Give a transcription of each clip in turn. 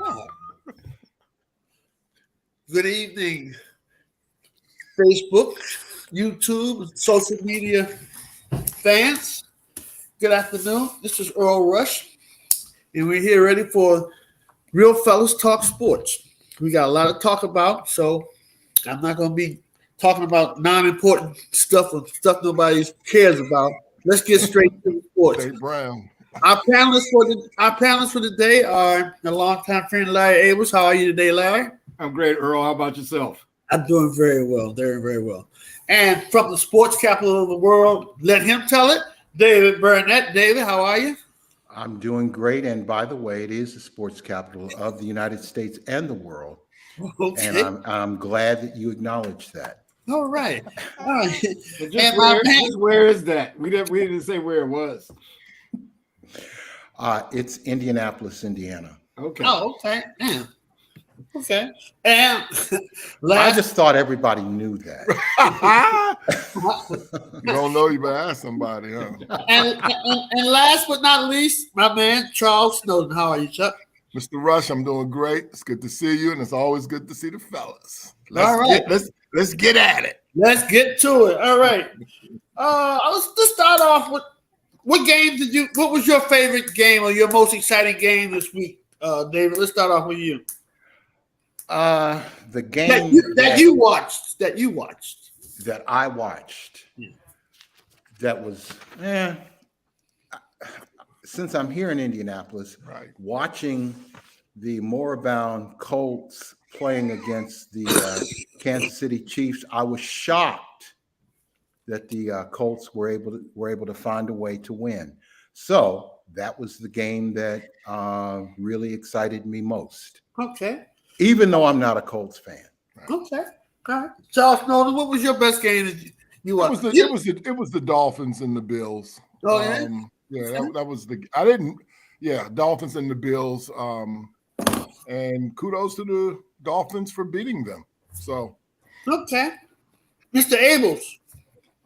Oh. Good evening, Facebook, YouTube, social media fans. Good afternoon. This is Earl Rush, and we're here ready for Real Fellas Talk Sports. We got a lot to talk about, so I'm not going to be talking about non-important stuff or stuff nobody cares about. Let's get straight to the sports. Dave Brown. Our panelists for the day are a longtime friend, Larry Abrams. How are you today, Larry? I'm great, Earl. How about yourself? I'm doing very well, very well. And from the sports capital of the world, let him tell it, David Burnett. David, how are you? I'm doing great. And by the way, it is the sports capital of the United States and the world. Okay. And I'm glad that you acknowledge that. All right. Where is that? We didn't say where it was. It's Indianapolis, Indiana. Okay. Oh, okay. Yeah. Okay. And I just thought everybody knew that. You don't know, you better ask somebody, huh? and last but not least, my man, Charles Snowden. How are you, Chuck? Mr. Rush, I'm doing great. It's good to see you, and it's always good to see the fellas. All right. Let's get at it. Let's get to it. All right. Let's start off with what was your favorite game or your most exciting game this week, David? Let's start off with you. The game that I watched. Yeah. That was since I'm here in Indianapolis, right, watching the moribund Colts playing against the Kansas City Chiefs, I was shocked that the Colts were able to find a way to win. So that was the game that really excited me most. Okay. Even though I'm not a Colts fan. Okay. All right. Charles Snowden, what was your best game that you watched? It was the Dolphins and the Bills. Oh, yeah? That was Dolphins and the Bills. And kudos to the Dolphins for beating them. So okay. Mr. Abrams.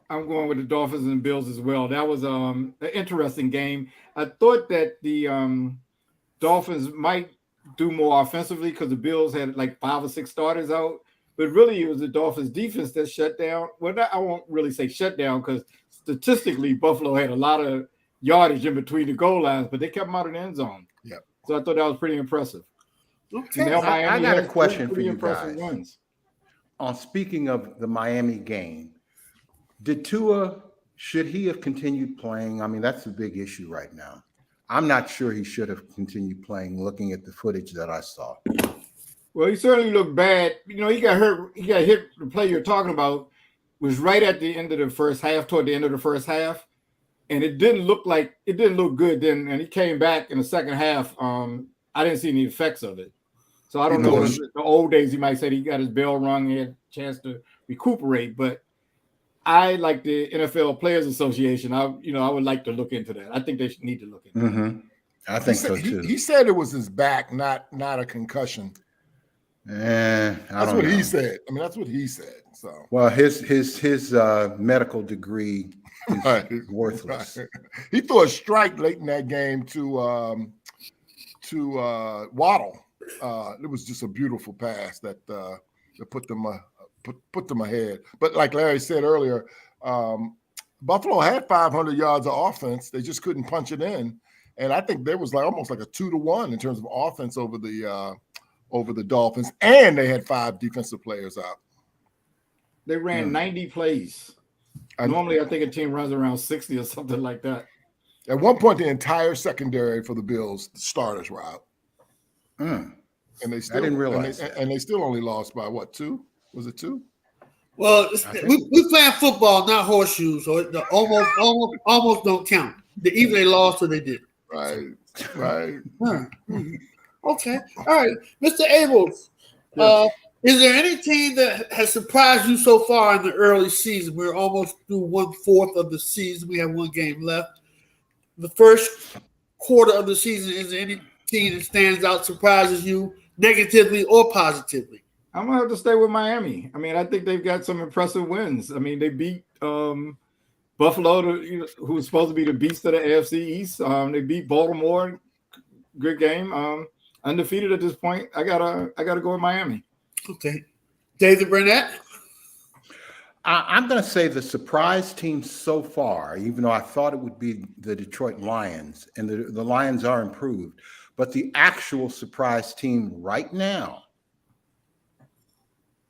I'm going with the Dolphins and Bills as well. That was an interesting game. I thought that the Dolphins might do more offensively because the Bills had like 5 or 6 starters out. But really, it was the Dolphins' defense that shut down. Well, I won't really say shut down because statistically, Buffalo had a lot of yardage in between the goal lines, but they kept them out of the end zone. Yeah. So I thought that was pretty impressive. Okay. I got a question for you guys. guys. Speaking of the Miami game, did Tua, should he have continued playing? I mean, that's a big issue right now. I'm not sure he should have continued playing, looking at the footage that I saw. Well, he certainly looked bad. You know, he got hurt. He got hit. The play you're talking about was right at the end of the first half, toward the end of the first half. And it didn't look good then. And he came back in the second half. I didn't see any effects of it. So I don't know. The old days, he might say he got his bell rung. He had a chance to recuperate. But I, like the NFL Players Association, I would like to look into that. I think they need to look into that. I think so too. He said it was his back, not a concussion. That's what he said. I mean, that's what he said. So well, his medical degree is worthless. Right. He threw a strike late in that game to Waddle. It was just a beautiful pass that put them ahead. But like Larry said earlier, Buffalo had 500 yards of offense. They just couldn't punch it in, and I think there was almost like a 2-1 in terms of offense over the Dolphins, and they had 5 defensive players out. They ran 90 plays. Normally, I think a team runs around 60 or something like that. At one point, the entire secondary for the Bills, the starters were out. And they still, I didn't realize and they still only lost by what, 2? Was it 2? Well, we playing football, not horseshoes, so the almost don't count. Either they lost or they did. Right. Okay. All right. Mr. Abrams, is there any team that has surprised you so far in the early season? We're almost through 1/4 of the season. We have 1 game left. The first quarter of the season, is there any team that stands out, surprises you negatively or positively? I'm going to have to stay with Miami. I mean, I think they've got some impressive wins. I mean, they beat Buffalo, who was supposed to be the beast of the AFC East. They beat Baltimore. Good game. undefeated at this point. I gotta go with Miami. Okay. David Burnett? I'm going to say the surprise team so far, even though I thought it would be the Detroit Lions, and the Lions are improved, but the actual surprise team right now,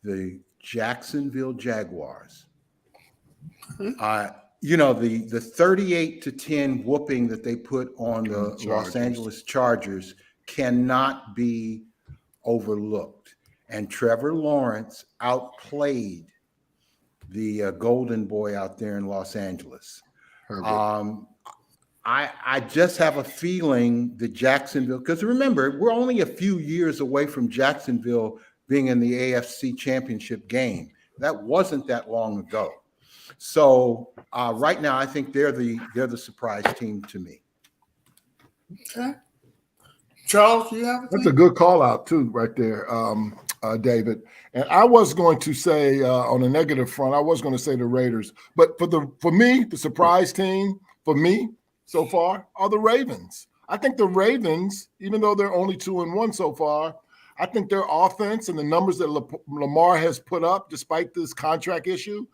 the Jacksonville Jaguars. You know, the 38-10 whooping that they put on the Los Angeles Chargers cannot be overlooked. And Trevor Lawrence outplayed the golden boy out there in Los Angeles. I just have a feeling that Jacksonville, because remember, we're only a few years away from Jacksonville being in the AFC Championship game. That wasn't that long ago. So right now, I think they're the surprise team to me. Okay. Charles, you have That's a good call out too, right there, David. And I was going to say on the negative front, I was going to say the Raiders, but for me, the surprise team for me so far are the Ravens. I think the Ravens, even though they're only 2-1 so far, I think their offense and the numbers that Lamar has put up, despite this contract issue,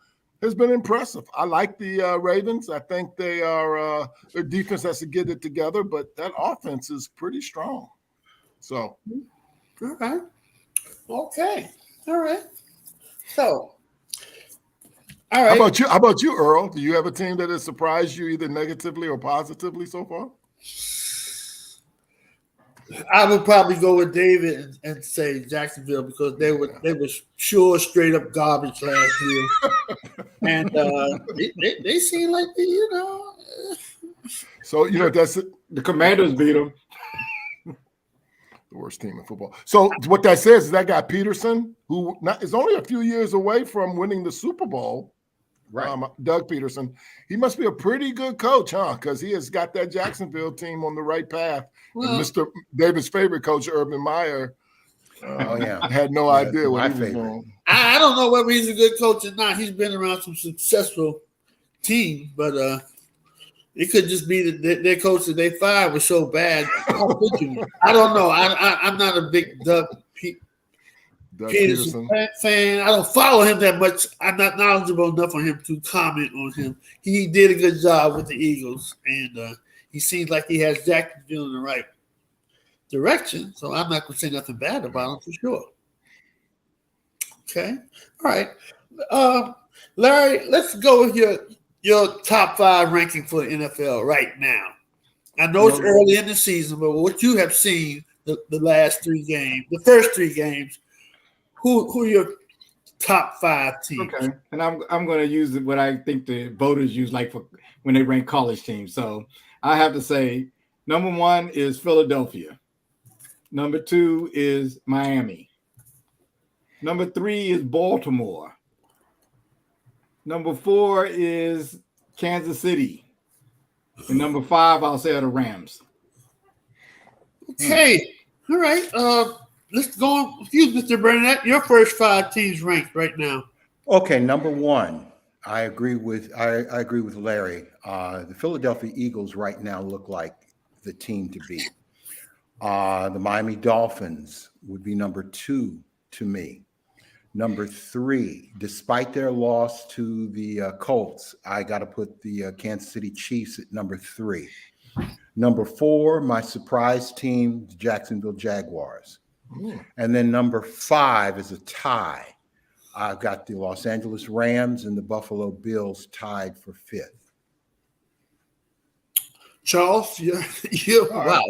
has been impressive. I like the Ravens. I think they are their defense has to get it together, but that offense is pretty strong. So, all right. Okay. All right. So, all right. How about you, Earl? Do you have a team that has surprised you either negatively or positively so far? I would probably go with David and say Jacksonville because they were sure straight up garbage last year, and they seem like So that's it. The Commanders beat them. The worst team in football. So what that says is that guy Peterson, who is only a few years away from winning the Super Bowl, right? Doug Peterson. He must be a pretty good coach, huh? Because he has got that Jacksonville team on the right path. Well, and Mr. David's favorite coach, Urban Meyer, had no idea what he was doing. I don't know whether he's a good coach or not. He's been around some successful teams, but it could just be that their coach that they fired was so bad. I don't know. I'm not a big Doug Peterson fan. I don't follow him that much. I'm not knowledgeable enough on him to comment on him. He did a good job with the Eagles, and he seems like he has Jacksonville in the right direction. So I'm not going to say nothing bad about him for sure. Okay. All right. Larry, let's go with your top 5 ranking for the NFL right now. I know it's early in the season, but what you have seen the last 3 games, the first 3 games, who are your top 5 teams? Okay, and I'm going to use what I think the voters use, like for when they rank college teams. So I have to say, number 1 is Philadelphia. Number 2 is Miami. Number 3 is Baltimore. Number 4 is Kansas City. And number 5, I'll say, are the Rams. Okay. All right. Let's go on with you, Mr. Burnett. Your first 5 teams ranked right now. Okay, number 1. I agree with Larry. The Philadelphia Eagles right now look like the team to beat. The Miami Dolphins would be number 2 to me. Number 3, despite their loss to the Colts, I got to put the Kansas City Chiefs at number 3. Number 4, my surprise team, the Jacksonville Jaguars. And then number 5 is a tie. I've got the Los Angeles Rams and the Buffalo Bills tied for 5th. Charles, wow.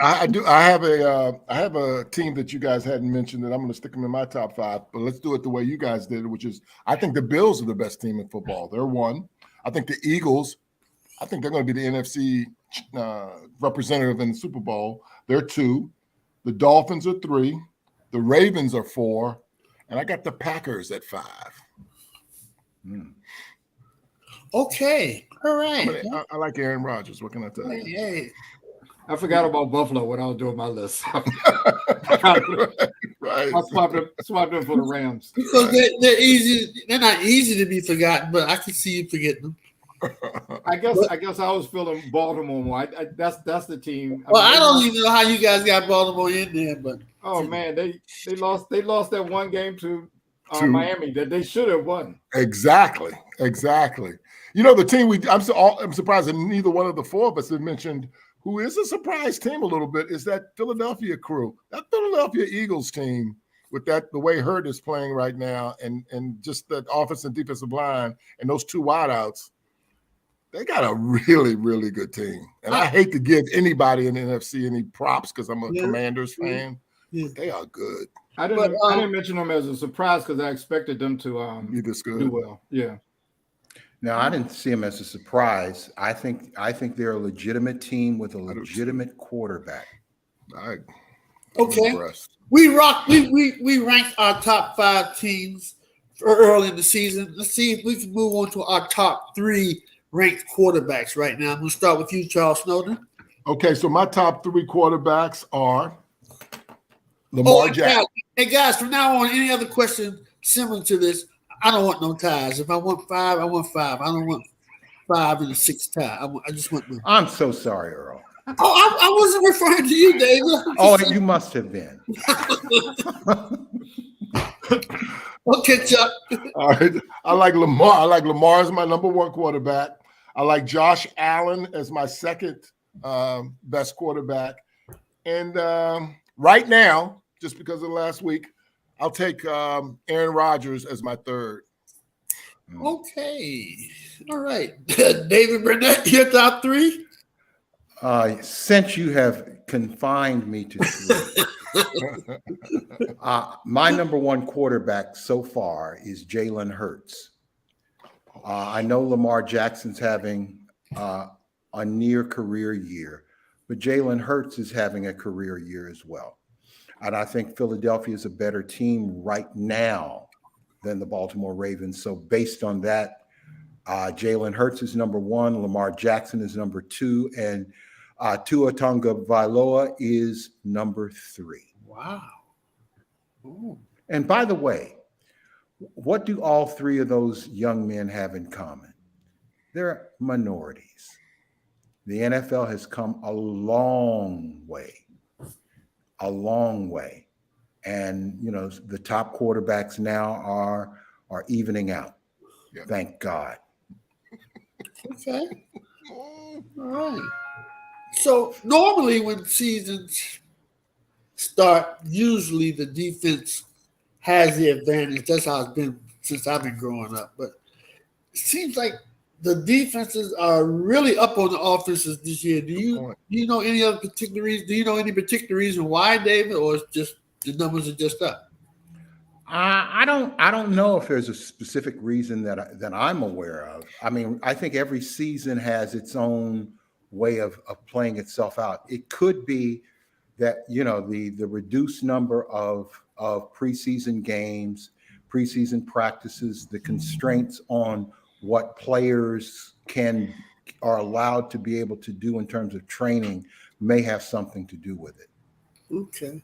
I do. I have a team that you guys hadn't mentioned that I'm going to stick them in my top 5. But let's do it the way you guys did it, which is I think the Bills are the best team in football. They're 1. I think the Eagles. I think they're going to be the NFC representative in the Super Bowl. They're 2. The Dolphins are 3. The Ravens are 4. And I got the Packers at 5. Okay. All right. I like Aaron Rodgers. What can I tell you? Hey. I forgot about Buffalo when I was doing my list. Right. I swapped them for the Rams. Because they're easy. They're not easy to be forgotten, but I can see you forgetting them. I guess I was feeling Baltimore more. That's the team. Well, I don't even know how you guys got Baltimore in there, but oh man, they lost that one game to To- Miami that they should have won. Exactly. You know, the team I'm surprised that neither one of the four of us have mentioned who is a surprise team a little bit is that Philadelphia crew, that Philadelphia Eagles team with the way Hurt is playing right now and just that offensive and defensive line and those two wideouts. They got a really, really good team. And I hate to give anybody in the NFC any props because I'm a Commanders fan. Yeah. But they are good. I didn't mention them as a surprise because I expected them to Be this good. do well. Yeah. No, I didn't see them as a surprise. I think they're a legitimate team with a legitimate quarterback. Okay. Impressed. We ranked our top 5 teams for early in the season. Let's see if we can move on to our top 3 ranked quarterbacks right now. I'm going to start with you, Charles Snowden. Okay, so my top 3 quarterbacks are Lamar Jackson. Hey, guys, from now on, any other question similar to this, I don't want no ties. If I want 5, I want 5. I don't want 5 and a 6 tie. I just want them. I'm so sorry, Earl. Oh, I wasn't referring to you, David. Oh, you must have been. Okay, Chuck. All right. I like Lamar. I like Lamar as my number 1 quarterback. I like Josh Allen as my second best quarterback. And right now, just because of last week, I'll take Aaron Rodgers as my third. Okay. All right. David Burnett, your top 3? Since you have confined me to 3, my number 1 quarterback so far is Jalen Hurts. I know Lamar Jackson's having a near career year, but Jalen Hurts is having a career year as well. And I think Philadelphia is a better team right now than the Baltimore Ravens. So based on that, Jalen Hurts is number 1, Lamar Jackson is number 2, and Tua Tagovailoa is number 3. Wow. Ooh. And by the way, what do all 3 of those young men have in common? They're minorities. The NFL has come a long way. And, you know, the top quarterbacks now are evening out. Yeah. Thank God. Okay. All right. So normally when seasons start, usually the defense has the advantage. That's how it's been since I've been growing up. But it seems like the defenses are really up on the offenses this year. Do you know any other particular reason? Do you know any particular reason why, David, or it's just the numbers are just up? I don't know if there's a specific reason that I'm aware of. I mean, I think every season has its own way of playing itself out. It could be that, you know, the reduced number of preseason games, preseason practices, the constraints on what players are allowed to be able to do in terms of training may have something to do with it. Okay.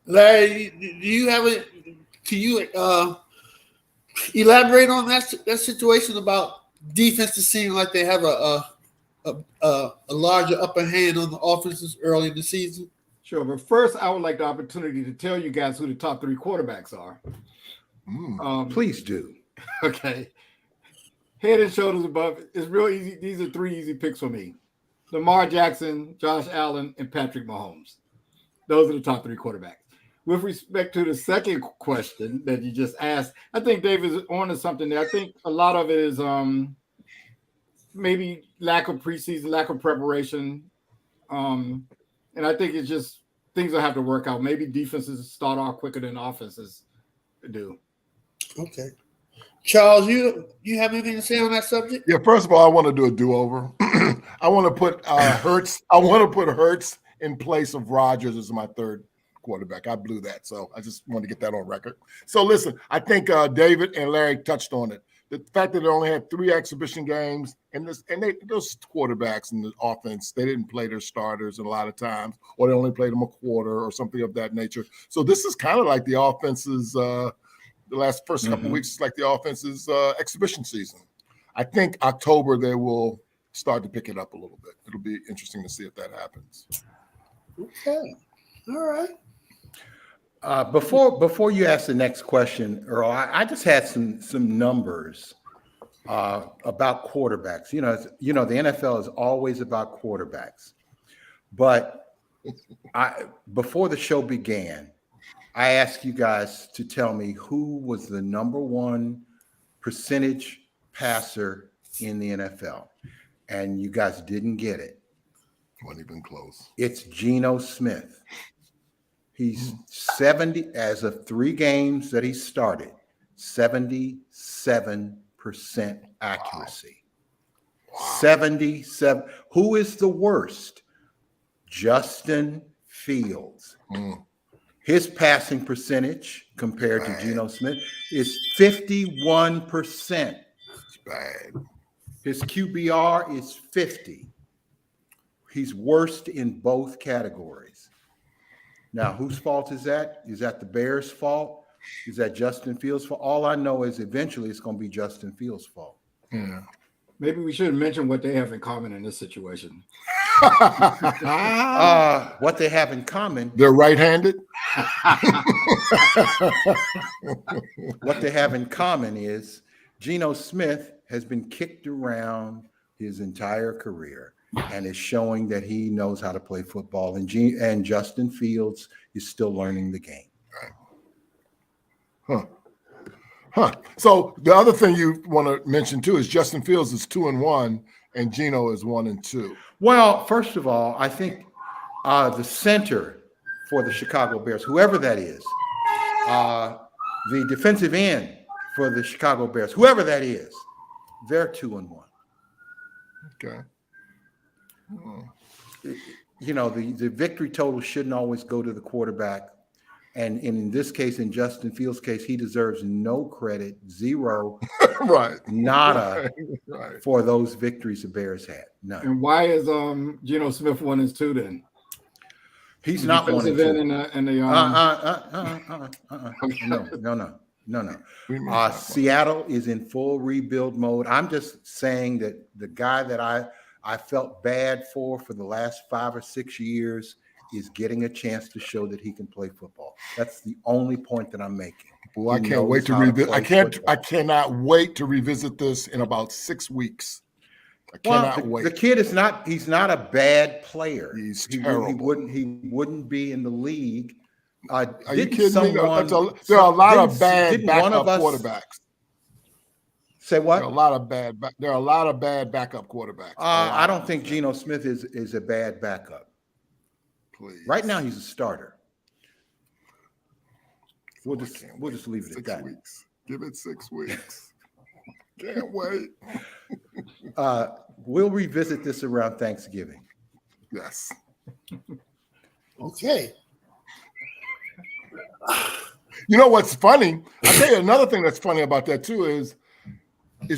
Larry, do you have it? Can you elaborate on that situation about defenses seeming like they have a larger upper hand on the offenses early in the season? Sure, but first I would like the opportunity to tell you guys who the top 3 quarterbacks are. Please do. Okay. Head and shoulders above. It's real easy. These are 3 easy picks for me. Lamar Jackson, Josh Allen, and Patrick Mahomes. Those are the top 3 quarterbacks. With respect to the second question that you just asked, I think David's on to something there. I think a lot of it is maybe lack of preseason, lack of preparation. And I think it's just things will have to work out. Maybe defenses start off quicker than offenses do. Okay. Charles, you have anything to say on that subject? Yeah, first of all, I want to do a do-over. I want to put Hurts. I want to put Hurts in place of Rodgers as my third quarterback. I blew that, so I just want to get that on record. So listen, I think David and Larry touched on it. The fact that they only had 3 exhibition games, and those quarterbacks in the offense, they didn't play their starters a lot of times, or they only played them a quarter or something of that nature. So this is kind of like the offense's the first couple of weeks is like the offense's exhibition season. I think October they will start to pick it up a little bit. It'll be interesting to see if that happens. Okay. All right. Before you ask the next question, Earl, I just had some numbers about quarterbacks. You know, the NFL is always about quarterbacks. But before the show began, I asked you guys to tell me who was the number one percentage passer in the NFL, and you guys didn't get it. Wasn't even close. It's Geno Smith. He's 70 as of 3 games that he started, 77% accuracy. Wow. 77. Who is the worst? Justin Fields. His passing percentage compared to Geno Smith is 51%. It's bad. His QBR is 50. He's worst in both categories. Now, whose fault is that? Is that the Bears' fault? Is that Justin Fields' fault? All I know is eventually it's going to be Justin Fields' fault. Yeah. Maybe we should mention what they have in common in this situation. What they have in common. They're right-handed. What they have in common is Geno Smith has been kicked around his entire career and is showing that he knows how to play football. And Justin Fields is still learning the game. Right. Huh. So the other thing you want to mention too is Justin Fields is 2-1 and Geno is 1-2. Well, first of all, I think the center for the Chicago Bears, whoever that is, the defensive end for the Chicago Bears, whoever that is, they're 2-1. Okay. You know, the victory total shouldn't always go to the quarterback. And in this case, in Justin Fields' case, he deserves no credit, zero, right, nada, right. for those victories the Bears had. None. And why is Geno Smith 1-2 then? He's not 1-2. No. Seattle is in full rebuild mode. I'm just saying that the guy that I felt bad for the last 5 or 6 years is getting a chance to show that he can play football. That's the only point that I'm making. Well, I can't wait to revisit. I cannot wait to revisit this in about 6 weeks. I cannot wait. The kid is not. He's not a bad player. He's terrible. He wouldn't be in the league. Are you kidding me? There are a lot of bad backup quarterbacks. Say what? There are a lot of bad backup quarterbacks. I don't think Geno Smith is a bad backup. Please. Right now, he's a starter. We'll just leave it at that. 6 weeks. Give it 6 weeks. Can't wait. We'll revisit this around Thanksgiving. Yes. Okay. You know what's funny? I'll tell you another thing that's funny about that too is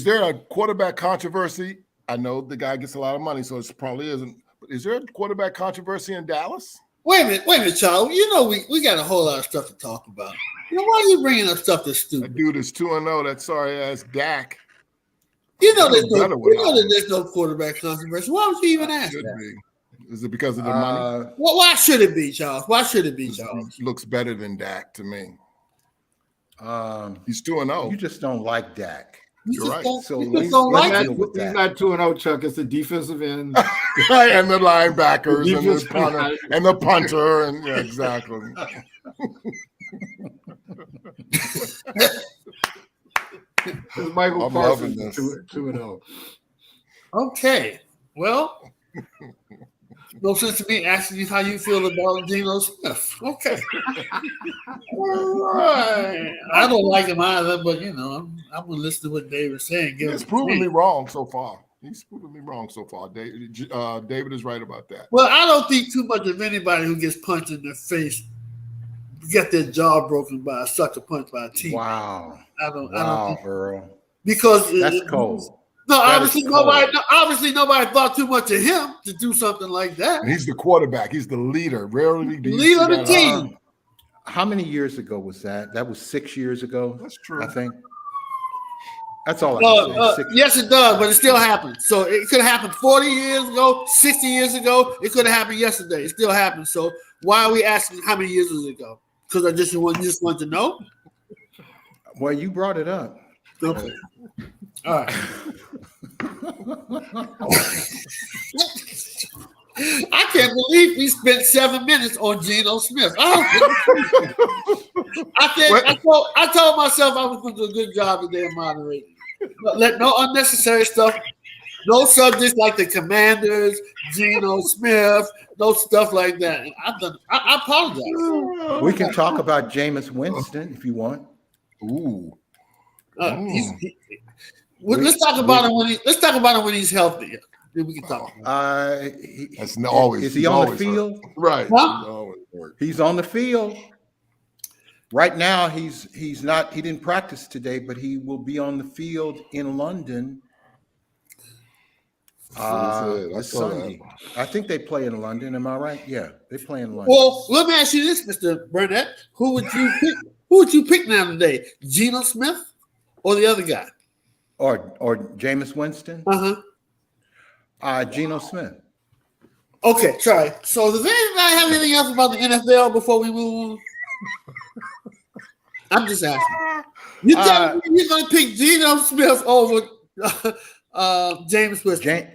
there a quarterback controversy? I know the guy gets a lot of money, so it probably isn't. But is there a quarterback controversy in Dallas? Wait a minute, Charles. You know we got a whole lot of stuff to talk about. You know, why are you bringing up stuff that's stupid? That dude is 2-0. That sorry ass Dak. You know there's no quarterback controversy. Why would you even ask that? Be. Is it because of the money? Well, why should it be, Charles? Why should it be, Charles? He looks better than Dak to me. He's 2-0. You just don't like Dak. You're right. So he's not 2-0, Chuck. It's the defensive end. And the linebackers and the punter. And yeah, exactly. Michael Parsons 2-0. Okay. Well, no sense to me asking you how you feel about Geno Smith. Okay. All right. I don't like him either, but I'm gonna listen to what David's saying. He's proven me wrong so far. David is right about that. Well, I don't think too much of anybody who gets punched in the face get their jaw broken by a sucker punch by a team. Wow. I don't think, Earl. because that's cold. No, obviously nobody thought too much of him to do something like that. And he's the quarterback. He's the leader. Rarely do you leader of the team. How many years ago was that? That was 6 years ago. That's true. I think. That's all I can say. Yes, it does, but it still happens. So it could have happened 40 years ago, 60 years ago. It could have happened yesterday. It still happens. So why are we asking how many years was it ago? Because I just want to know. Well, you brought it up. Okay. All right. I can't believe we spent 7 minutes on Geno Smith. I told myself I was going to do a good job today of moderating. But let no unnecessary stuff, no subjects like the Commanders, Geno Smith, no stuff like that. I apologize. We can talk about Jameis Winston if you want. Ooh. Let's talk about him when he's healthy. Then we can talk. Is Is he on the field? Hurt. Right. Huh? He's on the field. Right now, he's not. He didn't practice today, but he will be on the field in London this Sunday. I think they play in London. Am I right? Yeah, they play in London. Well, let me ask you this, Mr. Burnett. Who would you pick? Who would you pick now today? Geno Smith or the other guy? Or Jameis Winston? Geno Smith. Okay, sorry. So does anybody have anything else about the NFL before we move on? I'm just asking. You tell me you're going to pick Geno Smith over Jameis Winston.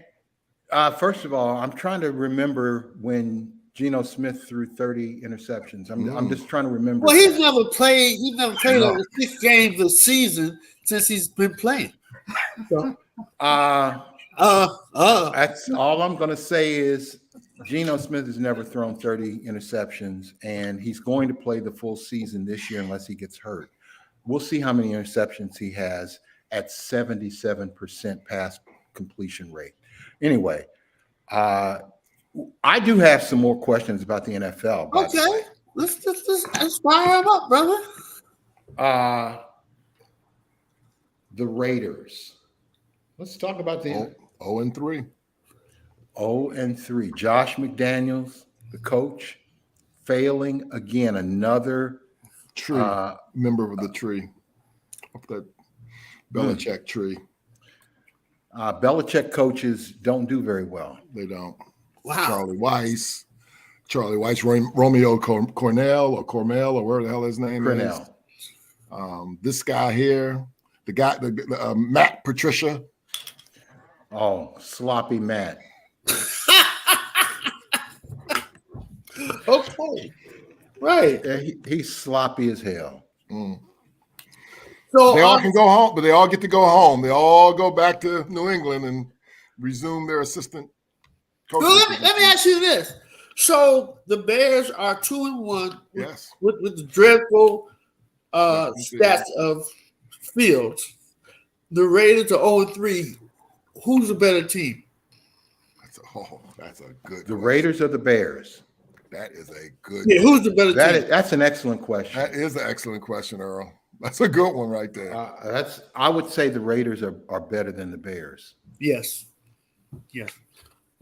First of all, I'm trying to remember when Geno Smith threw 30 interceptions. I'm just trying to remember. Well, he's never played over 6 games a season since he's been playing. So, that's all I'm going to say is Geno Smith has never thrown 30 interceptions, and he's going to play the full season this year unless he gets hurt. We'll see how many interceptions he has at 77% pass completion rate. Anyway, I do have some more questions about the NFL. Okay, let's fire him up, brother. The Raiders. Let's talk about the 0-3. 0-3. Josh McDaniels, the coach, failing again. Another tree member of the tree, of that Belichick tree. Belichick coaches don't do very well. They don't. Wow. Charlie Weiss, Romeo Cornell or Cormel or where the hell his name is. This guy here, the guy, Matt Patricia. Oh, sloppy Matt. Okay. Right. He's sloppy as hell. So they all can go home, but they all get to go home. They all go back to New England and resume their assistant coaching. Well, let me ask you this. So the Bears are 2-1 Yes. with the dreadful stats of Fields. The Raiders are 0-3. Who's a better team? That's a good. The Raiders or the Bears? That is a good. Yeah, who's the better team? That's an excellent question. That is an excellent question, Earl. That's a good one right there. I would say the Raiders are better than the Bears. Yes.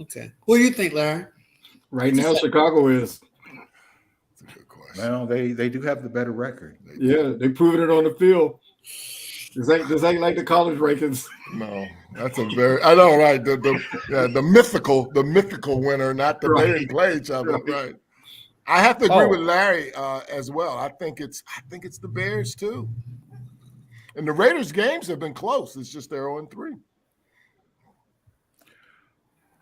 Okay. What do you think, Larry? Right now, Chicago is. That's a good question. Well, they do have the better record. Yeah, they proved it on the field. This ain't like the college rankings. No, that's a very. I know, right? The mythical winner, not the they didn't play each other, right? I have to agree with Larry as well. I think it's the Bears too, and the Raiders games have been close. It's just they're 0-3.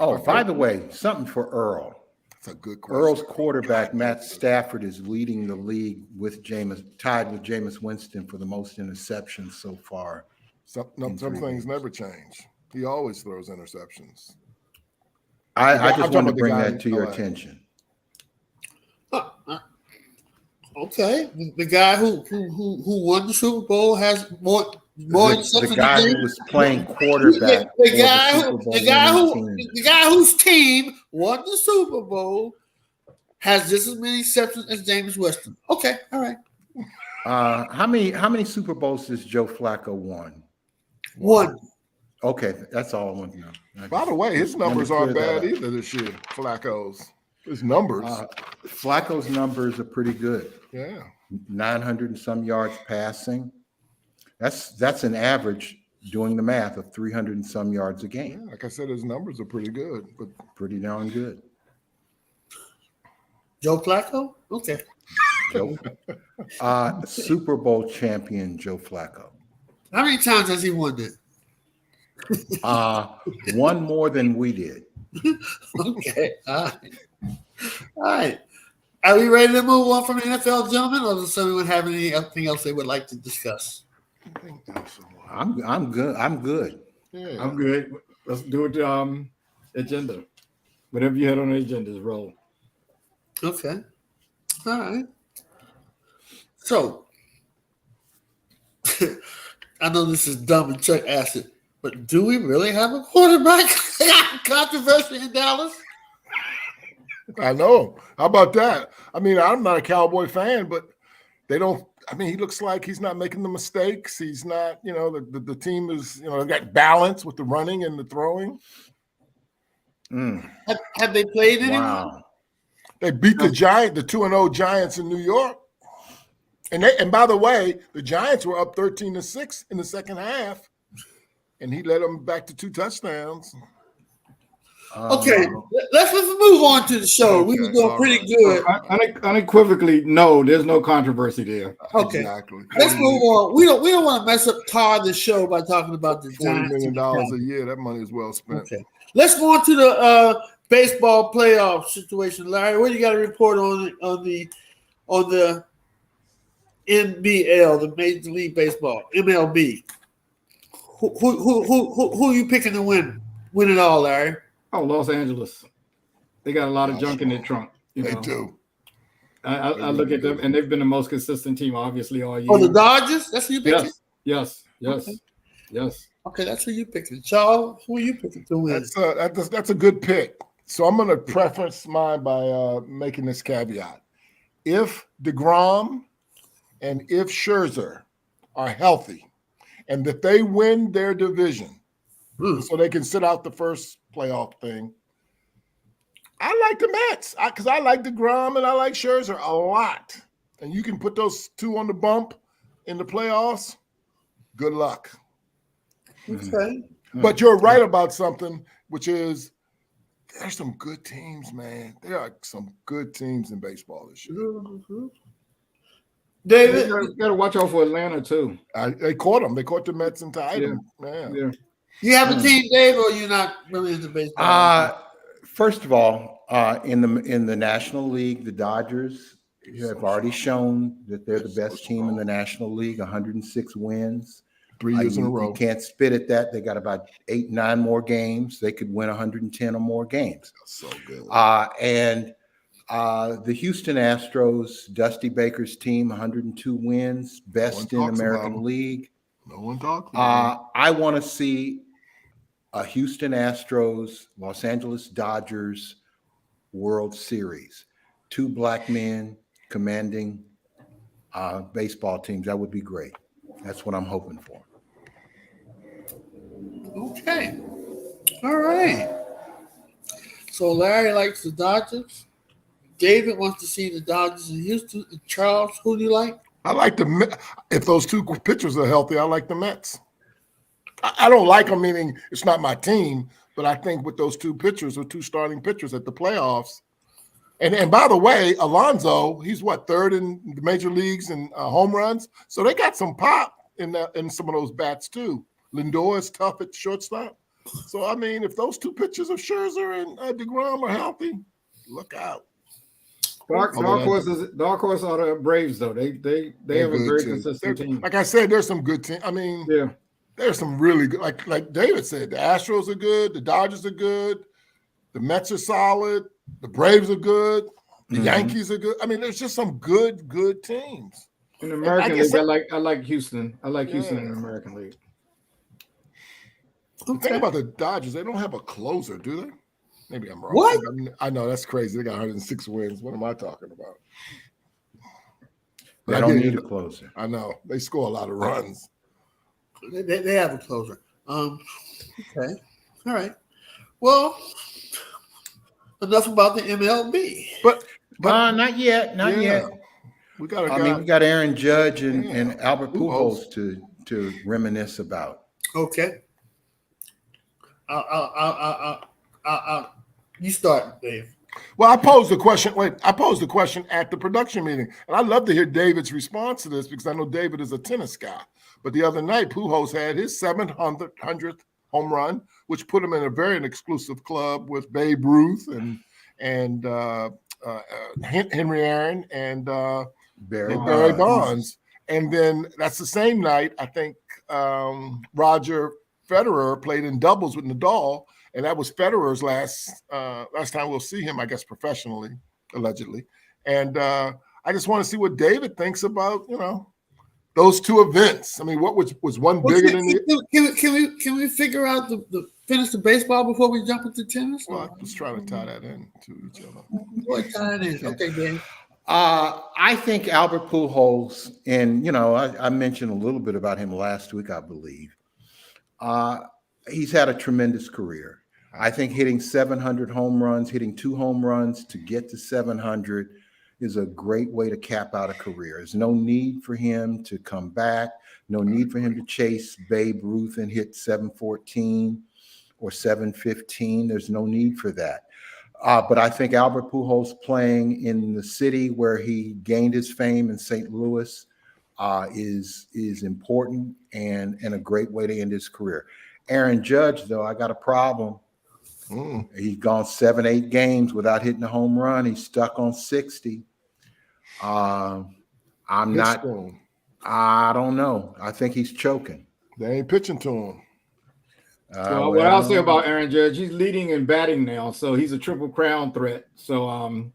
Oh, by the way, something for Earl. That's a good question. Earl's quarterback, Matt Stafford, is leading the league tied with Jameis Winston for the most interceptions so far. Some things never change. He always throws interceptions. I just wanted to bring that to your attention. Okay, the guy who won the Super Bowl has more interceptions. The guy who was playing quarterback. The guy whose team won the Super Bowl has just as many interceptions as Jameis Winston. Okay, all right. How many Super Bowls does Joe Flacco won? One. Okay, that's all I want to know. By the way, his numbers aren't bad either this year. Flacco's. His numbers. Flacco's numbers are pretty good. Yeah. 900 and some yards passing. That's an average doing the math of 300 and some yards a Yeah, game. like I said, his numbers are pretty good. But Pretty darn good. Joe Flacco? Okay. Joe, Super Bowl champion Joe Flacco. How many times has he won that? One more than we did. Okay. All right. All right. Are we ready to move on from the NFL, gentlemen, or does someone have anything else they would like to discuss? I think that's I'm good. I'm good. yeah. I'm good. Let's do it. Agenda. Whatever you had on the agenda is roll. Okay. All right. So, I know this is dumb and Chuck asked it, but do we really have a quarterback controversy in Dallas? I know. How about that? I mean, I'm not a Cowboy fan, but they don't. I mean, he looks like he's not making the mistakes. He's not, the team is, they've got balance with the running and the throwing. Have they played anyone? Wow. They beat the 2-0 Giants in New York. And by the way, the Giants were up 13-6 in the second half, and he led them back to 2 touchdowns. Okay, let's move on to the show. We were doing pretty good. Unequivocally, no, there's no controversy there. Okay, Exactly. let's move on. We don't want to mess up the show by talking about the $40 Giants. million a year. That money is well spent. Okay, let's go on to the baseball playoff situation. Larry, what do you got to report on the NBL, the Major League Baseball, MLB? Who are you picking to win it all, Larry? Oh, Los Angeles. They got a lot of junk in their trunk. They do. I look at them, and they've been the most consistent team, obviously, all year. Oh, the Dodgers? That's who you picking? Yes. Okay, that's who you picking. Charles, who are you picking to win? That's a good pick. So I'm going to preference mine by making this caveat. If DeGrom and if Scherzer are healthy and that they win their division so they can sit out the first playoff thing, I like the Mets because I like DeGrom and I like Scherzer a lot. And you can put those two on the bump in the playoffs. Good luck. Okay. But you're right about something, which is there's some good teams, man. There are some good teams in baseball this year. Mm-hmm. David, You got to watch out for Atlanta, too. They caught them. They caught the Mets and tied them. Yeah. you have a team, Dave, or you're not really into baseball? First of all, in the National League, the Dodgers have already shown that they're the best team in the National League, 106 wins. 3 years in a row. You can't spit at that. They got about 8-9 more games. They could win 110 or more games. So good. And the Houston Astros, Dusty Baker's team, 102 wins, best in American League. No one talks about I want to see a Houston Astros, Los Angeles Dodgers World Series. 2 black men commanding baseball teams. That would be great. That's what I'm hoping for. Okay. All right. So Larry likes the Dodgers. David wants to see the Dodgers in Houston. And Charles, who do you like? I like if those 2 pitchers are healthy, I like the Mets. I don't like them, meaning it's not my team, but I think with those 2 pitchers or 2 starting pitchers at the playoffs. And by the way, Alonso, he's third in the major leagues in home runs. So they got some pop in some of those bats too. Lindor is tough at shortstop. So I mean, if those 2 pitchers of Scherzer and DeGrom are healthy, look out. Dark horse are the Braves, though. They have a very consistent team. Like I said, there's some good teams. I mean, there's some really good. Like David said, the Astros are good, the Dodgers are good, the Mets are solid. The Braves are good. The Yankees are good. I mean, there's just some good teams. In the American League, I like Houston. I like Houston in the American League. The thing about the Dodgers, they don't have a closer, do they? Maybe I'm wrong. What? I know, that's crazy. They got 106 wins. What am I talking about? They don't need a closer. I know. They score a lot of runs. They have a closer. Okay. All right. Well, enough about the MLB. But not yet. Not yet. We got we got Aaron Judge and Albert Pujols to reminisce about. Okay. You start, Dave. Well, I posed the question. Wait, I posed the question at the production meeting, and I'd love to hear David's response to this because I know David is a tennis guy. But the other night, Pujols had his 700th home run, which put him in a very exclusive club with Babe Ruth and Henry Aaron and Barry Barry Bonds. Bonds. And then that's the same night, I think Roger Federer played in doubles with Nadal, and that was Federer's last time we'll see him, I guess, professionally, allegedly. And I just want to see what David thinks about, those two events. I mean, what was one bigger than the? Can we figure out the finish the baseball before we jump into tennis? Well, I was trying to tie that in to each other. Boy, tie it in. Okay, Dave. I think Albert Pujols, and I mentioned a little bit about him last week, I believe. He's had a tremendous career. I think hitting 700 home runs, hitting 2 home runs to get to 700 is a great way to cap out a career. There's no need for him to come back, no need for him to chase Babe Ruth and hit 714 or 715. There's no need for that. But I think Albert Pujols playing in the city where he gained his fame in St. Louis is important and a great way to end his career. Aaron Judge, though, I got a problem. He's gone 7-8 games without hitting a home run. He's stuck on 60. I don't know. I think he's choking. They ain't pitching to him. Well, what I'll say about Aaron Judge, he's leading in batting now, so he's a Triple Crown threat. So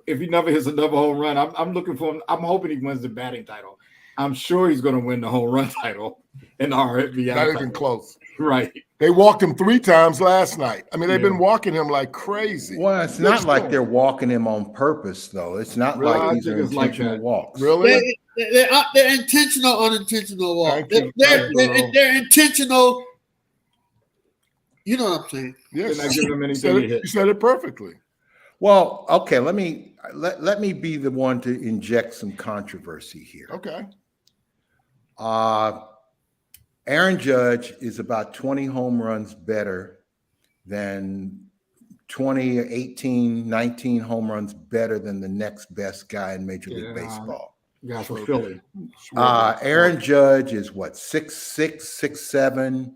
if he never hits another home run, I'm looking for him. I'm hoping he wins the batting title. I'm sure he's going to win the home run title and the RBI. Not even close. Right. They walked him 3 times last night. I mean, they've been walking him like crazy. Well, it's not like they're walking him on purpose, though. It's not like these are intentional walks. Really? They're intentional, unintentional walks. They're intentional. You know what I'm saying? Yes. They're not giving him anything to hit. You said it perfectly. Well, okay, let me be the one to inject some controversy here. Okay. Aaron Judge is about 20 home runs better than 20, 18, 19 home runs better than the next best guy in Major League Baseball. Yeah, for Philly. Aaron Judge is what, 6'6", 6'7",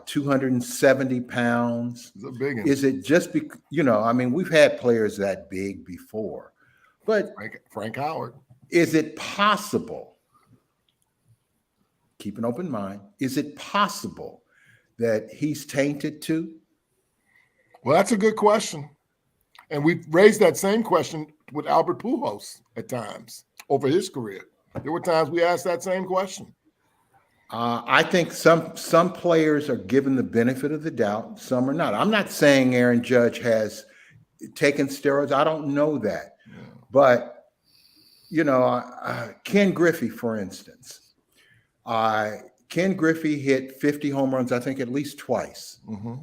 270 pounds. It's a big one. Is it just I mean, we've had players that big before, but Frank Howard. Is it possible? Keep an open mind. Is it possible that he's tainted too? Well, that's a good question. And we've raised that same question with Albert Pujols at times over his career. There were times we asked that same question. I think some players are given the benefit of the doubt. Some are not. I'm not saying Aaron Judge has taken steroids. I don't know that. Yeah. But, Ken Griffey, for instance. Ken Griffey hit 50 home runs, I think, at least twice. Mm-hmm.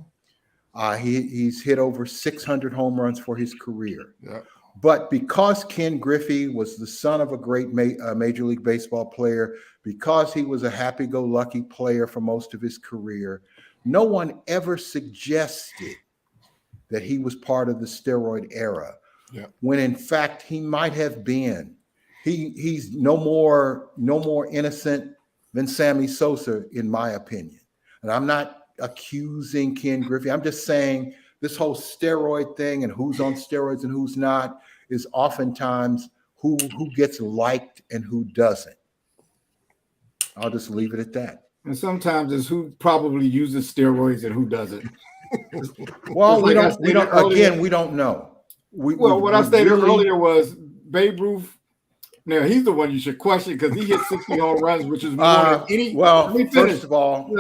He's hit over 600 home runs for his career. Yeah. But because Ken Griffey was the son of a great Major League Baseball player, because he was a happy-go-lucky player for most of his career, no one ever suggested that he was part of the steroid era. Yeah. When in fact he might have been. He's no more innocent than Sammy Sosa, in my opinion. And I'm not accusing Ken Griffey. I'm just saying this whole steroid thing and who's on steroids and who's not is oftentimes who gets liked and who doesn't. I'll just leave it at that. And sometimes it's who probably uses steroids and who doesn't. Well, we don't know. What I stated earlier was Babe Ruth. Now he's the one you should question because he hit 60 home runs, which is more than any. Well, let me finish. First of all,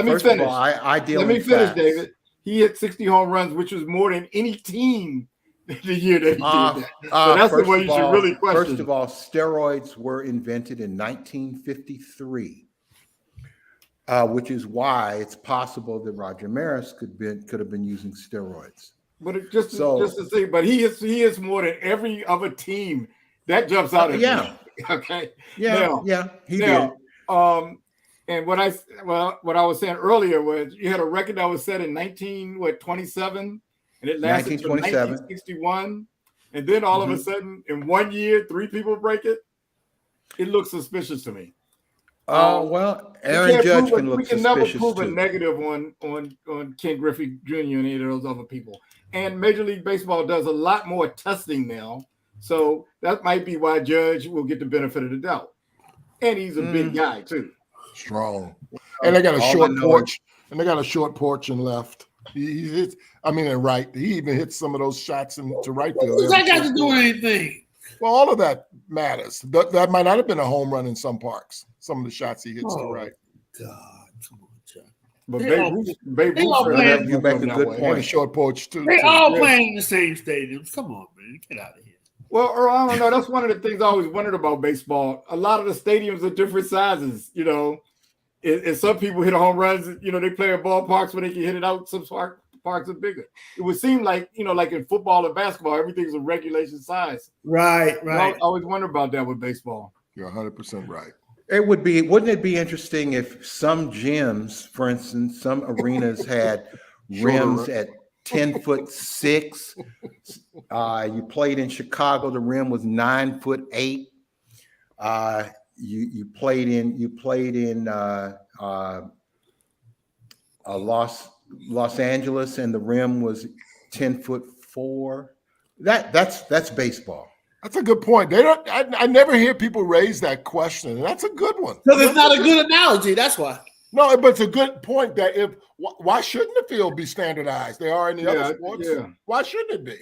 I deal. Let me finish, facts. David. He hit 60 home runs, which was more than any team the year that he did that. So that's the one you should really question. First of all, steroids were invented in 1953, which is why it's possible that Roger Maris could have been using steroids. But just to say, but he is more than every other team. That jumps out at me. Okay. Yeah. He did. And what I was saying earlier was you had a record that was set in 1927, and it lasted until 1961, and then all of a sudden, in 1 year, 3 people break it. It looks suspicious to me. Well, Aaron Judge can look suspicious too. We can never prove a negative on Ken Griffey Jr. and any of those other people. And Major League Baseball does a lot more testing now, so that might be why Judge will get the benefit of the doubt. And he's a big guy too. Strong. And they got a short porch. And they got a short porch and left. He hits. I mean, and right. He even hits some of those shots to right field. What's that got to do with anything? Well, all of that matters. That might not have been a home run in some parks. Some of the shots he hits to right. God, come on, Chuck. But Babe Ruth, you make a good And a point. short porch too. They all playing in the same stadiums. Come on, man. Get out of here. Well, Earl, I don't know. That's one of the things I always wondered about baseball. A lot of the stadiums are different sizes, you know. And some people hit home runs, you know, they play at ballparks where they can hit it out. Some parks are bigger. It would seem like, you know, like in football and basketball, everything's a regulation size. Right. I always wonder about that with baseball. You're 100% right. It would be, wouldn't it be interesting if some gyms, for instance, some arenas had rims at 10'6". You played in Chicago, the rim was 9'8". You played in Los Angeles, and the rim was 10'4". That's baseball. That's a good point. They don't. I never hear people raise that question, and that's a good one. Because it's not a good analogy. That's why. No, but it's a good point that why shouldn't the field be standardized? They are in the other sports. Yeah. Why shouldn't it be? I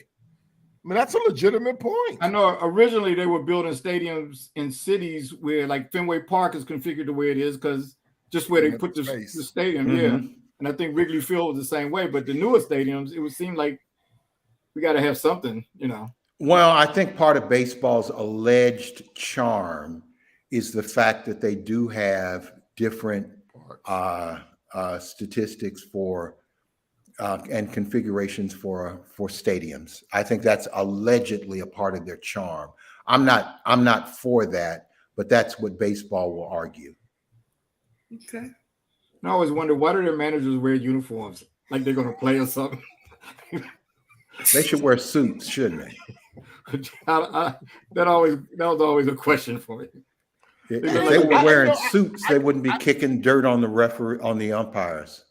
mean, that's a legitimate point. I know originally they were building stadiums in cities where, like, Fenway Park is configured the way it is because just where they put the stadium. Mm-hmm. Yeah. And I think Wrigley Field was the same way. But the newer stadiums, it would seem like we got to have something, you know. Well, I think part of baseball's alleged charm is the fact that they do have different statistics for and configurations for stadiums. I think that's allegedly a part of their charm. I'm not for that, but that's what baseball will argue. Okay. I always wonder, why do their managers wear uniforms like they're going to play or something? They should wear suits, shouldn't they? That was always a question for me. If they were wearing suits, they wouldn't be kicking dirt on the umpires.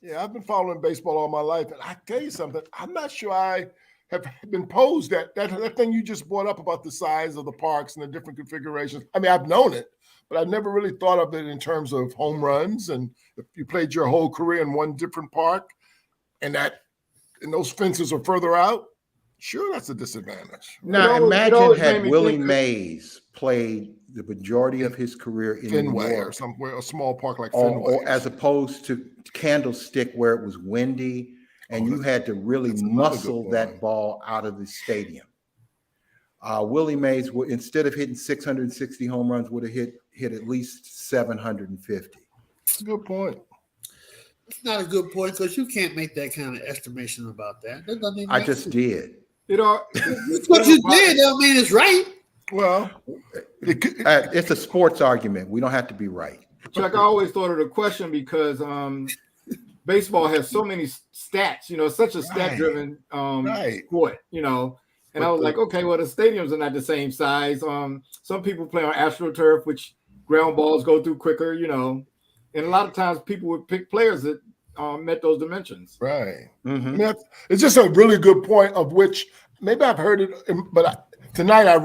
Yeah, I've been following baseball all my life, and I tell you something, I'm not sure I have been posed that thing you just brought up about the size of the parks and the different configurations. I mean, I've known it, but I've never really thought of it in terms of home runs. And if you played your whole career in one different park, and those fences are further out, sure, that's a disadvantage. Now, imagine had Willie Mays played the majority of his career in Fenway or somewhere, a small park like Fenway, or as opposed to Candlestick, where it was windy and you had to really muscle that ball out of the stadium. Willie Mays, instead of hitting 660 home runs, would have hit at least 750. That's a good point. It's not a good point because you can't make that kind of estimation about that. I just did. What you did don't mean it's right. Well, it's a sports argument. We don't have to be right. Chuck, I always thought of the question because baseball has so many stats, you know, such a stat-driven sport, you know. And I was like, okay, well, the stadiums are not the same size. Some people play on AstroTurf, which ground balls go through quicker, you know. And a lot of times people would pick players that met those dimensions. Right. Mm-hmm. I mean, it's just a really good point of which maybe I've heard it, but tonight I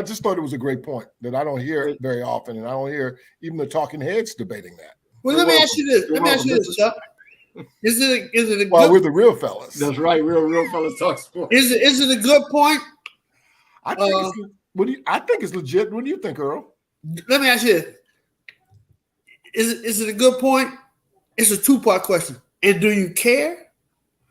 just thought it was a great point that I don't hear it very often, and I don't hear even the talking heads debating that. Well, let me ask you this, Chuck. Is it a good? Well, we're the real fellas. That's right, real fellas talk sports. Is it a good point? I think it's legit. What do you think, Earl? Let me ask you this. Is it a good point? It's a two-part question. And do you care?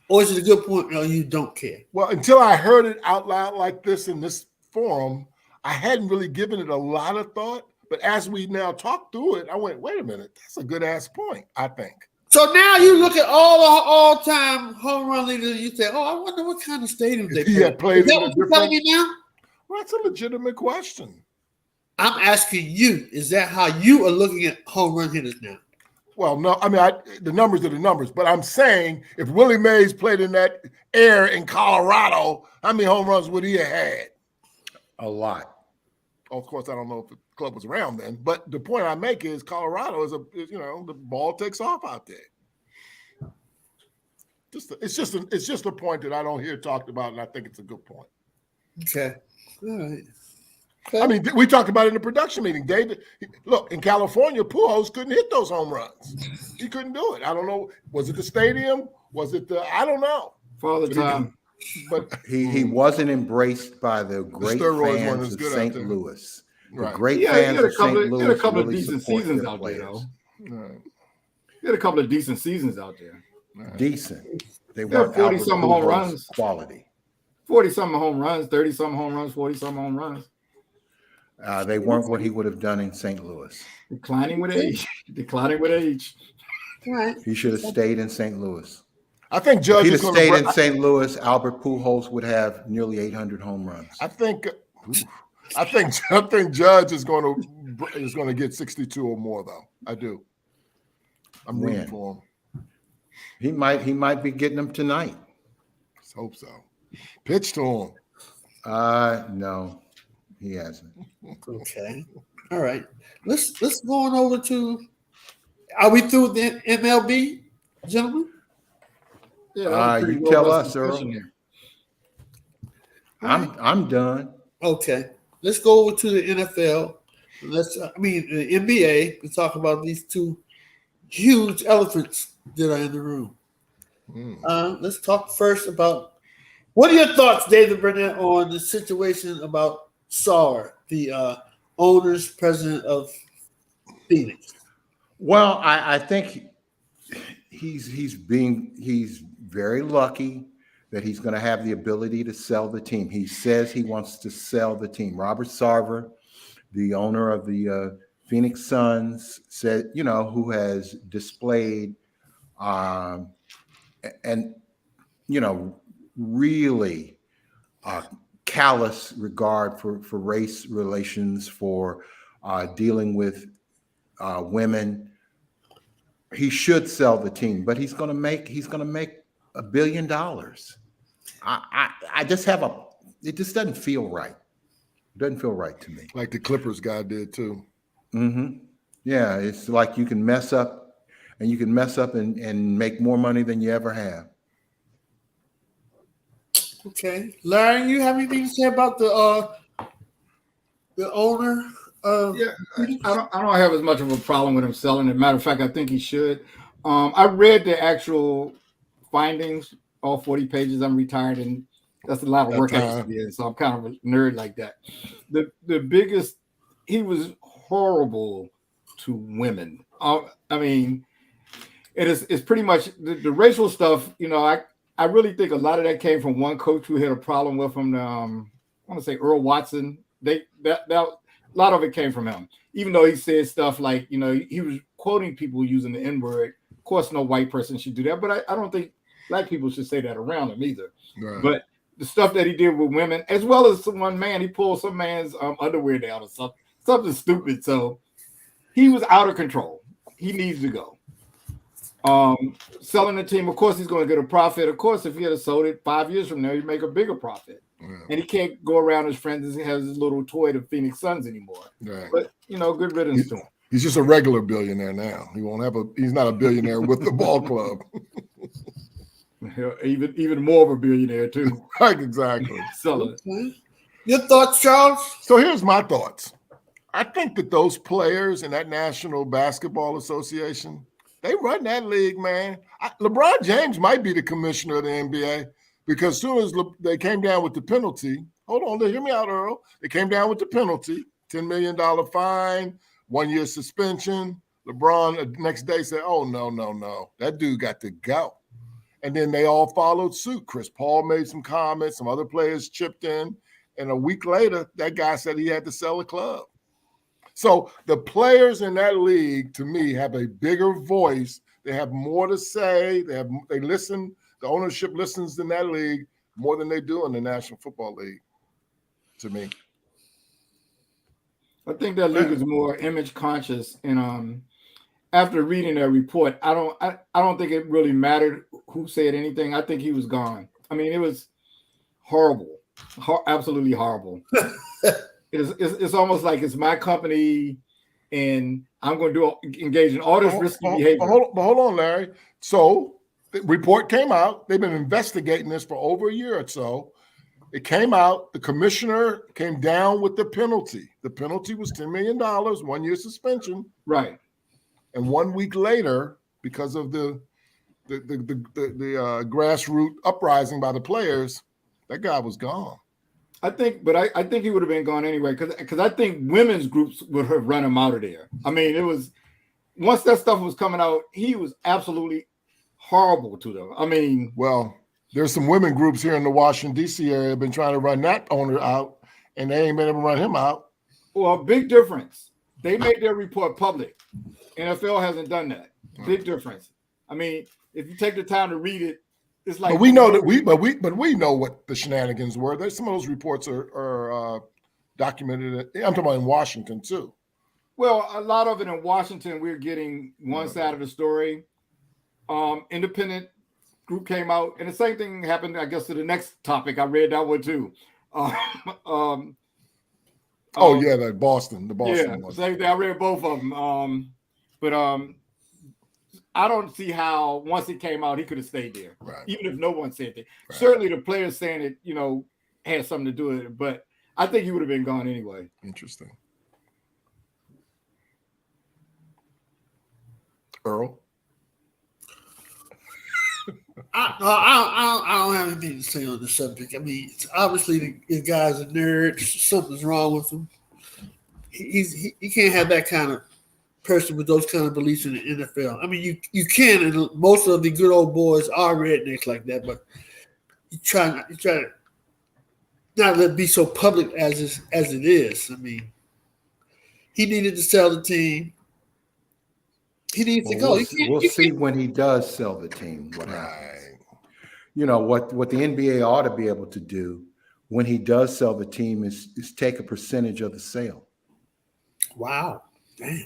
Or is it a good point or you don't care? Well, until I heard it out loud like this in this forum, I hadn't really given it a lot of thought. But as we now talk through it, I went, wait a minute, that's a good ass point, I think. So now you look at all the all-time home run leaders and you say, I wonder what kind of stadiums they play. Played. Is that what you're telling me now? Well, that's a legitimate question. I'm asking you, is that how you are looking at home run hitters now? Well, no, I mean, the numbers are the numbers, but I'm saying if Willie Mays played in that air in Colorado, how many home runs would he have had? A lot. Of course, I don't know if the club was around then, but the point I make is Colorado is the ball takes off out there. It's just a point that I don't hear talked about, and I think it's a good point. Okay. All right. I mean, we talked about it in the production meeting. David, look, in California, Pujols couldn't hit those home runs. He couldn't do it. I don't know. Was it the stadium? Was it I don't know. Father time. But He wasn't embraced by the great steroids weren't fans as of good out St. there. Louis. The Right. great Yeah, fans he of St. Louis had a couple of really decent support seasons their out there, players. though. Right. He had a couple of decent seasons out there. Right. Decent. They Yeah, weren't 40-some home Pujols runs. quality. 40-something home runs, 30-something home runs, 40-something home runs. They weren't what he would have done in St. Louis. Declining with age. Declining with age. All right. He should have stayed in St. Louis. I think If Judge he'd is have going stayed in to. St. Louis, Albert Pujols would have nearly 800 home runs. I think Judge is going to get 62 or more, though. I do. I'm rooting When? for him. He might be getting them tonight. Let's hope so. Pitch to him. No, he hasn't. Okay. All right. Let's go on over to. Are we through the MLB, gentlemen? Yeah, that was pretty You tell robust us, Earl. discussion there. I'm done. Okay. Let's go over to the NFL. The NBA. To talk about these two huge elephants that are in the room. Let's talk first about what are your thoughts, David Burnett, on the situation about Saar, the owner's president of Phoenix? Well, I think he's very lucky that he's going to have the ability to sell the team. He says he wants to sell the team. Robert Sarver, the owner of the Phoenix Suns, said, who has displayed really callous regard for race relations, for dealing with women. He should sell the team, but he's going to make $1 billion. I just it just doesn't feel right. It doesn't feel right to me. Like the Clippers guy did too. Mm-hmm. Yeah, it's like you can mess up and make more money than you ever have. Okay, Larry, you have anything to say about the owner? Yeah, I don't have as much of a problem with him selling it. Matter of fact, I think he should. I read the actual findings, all 40 pages. I'm retired, and that's a lot of work I used to be in, so I'm kind of a nerd like that. The biggest, he was horrible to women. I mean, it's pretty much the racial stuff. I really think a lot of that came from one coach who had a problem with him. I want to say Earl Watson. A lot of it came from him, even though he said stuff like, he was quoting people using the N-word. Of course, no white person should do that, but I don't think black people should say that around him either. Right. But the stuff that he did with women, as well as one man, he pulled some man's underwear down or something stupid. So he was out of control. He needs to go. Selling the team, of course, he's going to get a profit. Of course, if he had sold it 5 years from now, he'd make a bigger profit. Yeah. And he can't go around his friends and have his little toy to Phoenix Suns anymore. Right. But good riddance to him. He's just a regular billionaire now. He's not a billionaire with the ball club. Even more of a billionaire too. Right, exactly. Okay. Your thoughts, Charles? So here's my thoughts. I think that those players in that National Basketball Association, they run that league, man. LeBron James might be the commissioner of the NBA because as soon as they came down with the penalty, hold on, hear me out, Earl. They came down with the penalty, $10 million fine, 1 year suspension. LeBron the next day said, oh, no. That dude got to go. And then they all followed suit. Chris Paul made some comments. Some other players chipped in. And a week later, that guy said he had to sell the club. So the players in that league, to me, have a bigger voice. They have more to say. They listen. The ownership listens in that league more than they do in the National Football League, to me. I think that league is more image conscious, and after reading that report, I don't think it really mattered who said anything. I think he was gone. I mean, it was horrible, absolutely horrible. It's almost like it's my company, and I'm going to engage in all this risky behavior. But hold on, Larry. So the report came out. They've been investigating this for over a year or so. It came out. The commissioner came down with the penalty. The penalty was $10 million, 1 year suspension. Right. And 1 week later, because of the grassroots uprising by the players, that guy was gone. I think he would have been gone anyway, because I think women's groups would have run him out of there. I mean, it was once that stuff was coming out, he was absolutely horrible to them. I mean, well, there's some women groups here in the Washington D.C. area have been trying to run that owner out, and they ain't been able to run him out. Well, big difference. They made their report public. NFL hasn't done that. Big difference. I mean, if you take the time to read it, it's like. But we know that we know what the shenanigans were. There's some of those reports are documented. I'm talking about in Washington too. Well, a lot of it in Washington, we're getting one side of the story. Independent group came out, and the same thing happened, I guess, to the next topic. I read that one too. The Boston. Yeah, same thing. I read both of them. But I don't see how once it came out he could have stayed there, right. Even if no one said that. Right. Certainly the players saying it, had something to do with it. But I think he would have been gone anyway. Interesting. Earl. I don't have anything to say on the subject. I mean, obviously the guy's a nerd. Something's wrong with him. He can't have that kind of person with those kind of beliefs in the NFL. I mean, you can, and most of the good old boys are rednecks like that, but you try to not let it be so public as it is. I mean, he needed to sell the team. He needs to go. We'll see when he does sell the team what happens. What the NBA ought to be able to do when he does sell the team is take a percentage of the sale. Wow. Damn.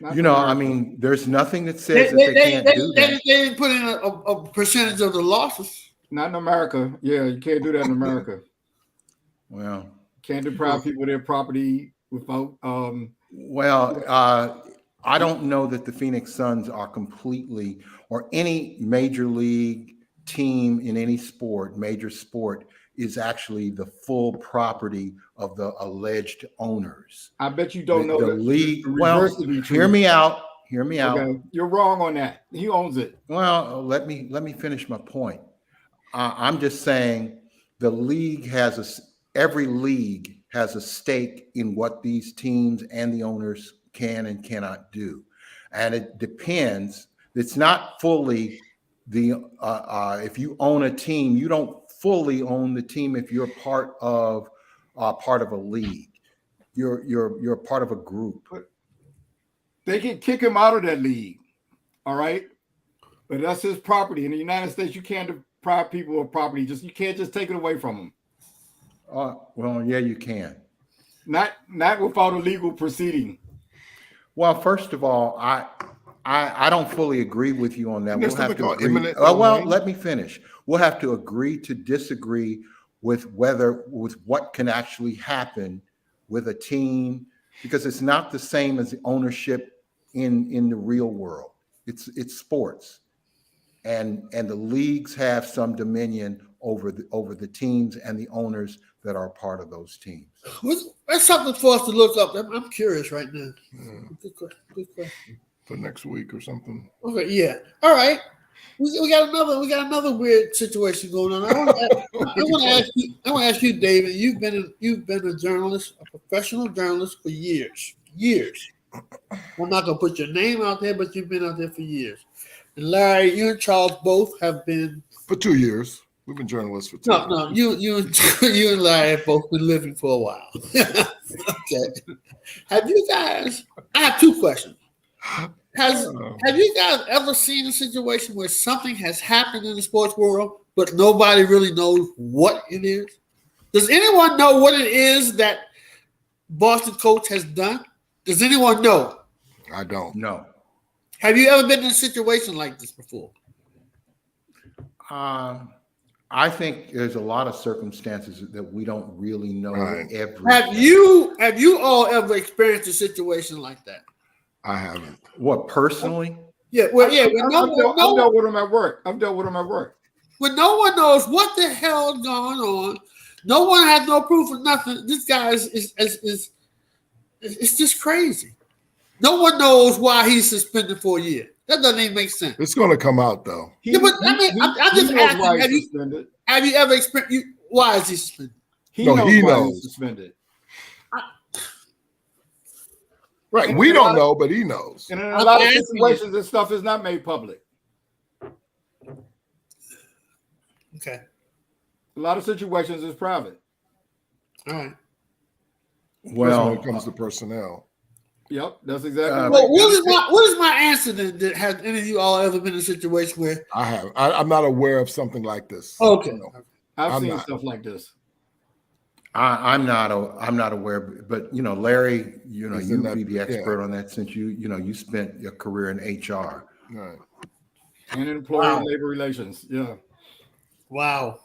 I mean, there's nothing that says they can't do that. They didn't put in a percentage of the losses. Not in America. Yeah, you can't do that in America. Well, can't deprive people of their property without. I don't know that the Phoenix Suns are completely, or any major league team in any major sport, is actually the full property of the alleged owners. I bet you don't know the league. Well, hear me out. Okay. You're wrong on that. He owns it. Well, let me finish my point. I'm just saying every league has a stake in what these teams and the owners can and cannot do, and it depends. It's not fully if you own a team, you don't fully own the team if you're part of a league. You're part of a group. They can kick him out of that league, all right? But that's his property. In the United States, you can't deprive people of property. You can't just take it away from them. Well, yeah, you can. Not without a legal proceeding. Well, first of all, I don't fully agree with you on that. We'll have to agree. Let me finish. We'll have to agree to disagree with what can actually happen with a team, because it's not the same as the ownership in the real world. It's sports, and the leagues have some dominion over the teams and the owners that are part of those teams. That's something for us to look up. I'm curious right now. Good question. For next week or something. Okay, yeah. All right. We got another weird situation going on. I want to ask you, David. You've been a journalist, a professional journalist for years. I'm not gonna put your name out there, but you've been out there for years. And Larry, you and Charles both have been for 2 years. We've been journalists for 2 years. No, you and Larry have both been living for a while. Okay. Have you guys? I have two questions. Have you guys ever seen a situation where something has happened in the sports world, but nobody really knows what it is? Does anyone know what it is that Boston coach has done? Does anyone know? I don't. No. Have you ever been in a situation like this before? I think there's a lot of circumstances that we don't really know everything. Have you all ever experienced a situation like that? I haven't. What, personally? Yeah, well, yeah. I've dealt with them at work. When no one knows what the hell is going on, no one has no proof of nothing. This guy is it's just crazy. No one knows why he's suspended for a year. That doesn't even make sense. It's going to come out though. I'm just asking. Have you ever experienced? Why is he suspended? He knows he's suspended. Right. We don't know, but he knows. And in a lot of situations, this stuff is not made public. Okay. A lot of situations is private. All right. Well, when it comes to personnel. Yep, that's exactly right. Well, what is my answer then? Has any of you all ever been in a situation where I have? I'm not aware of something like this. Okay. No. I've seen stuff like this. I'm not aware, but Larry, you'd be the expert on that since you spent your career in HR. Right. And in employee and labor relations. Yeah. Wow.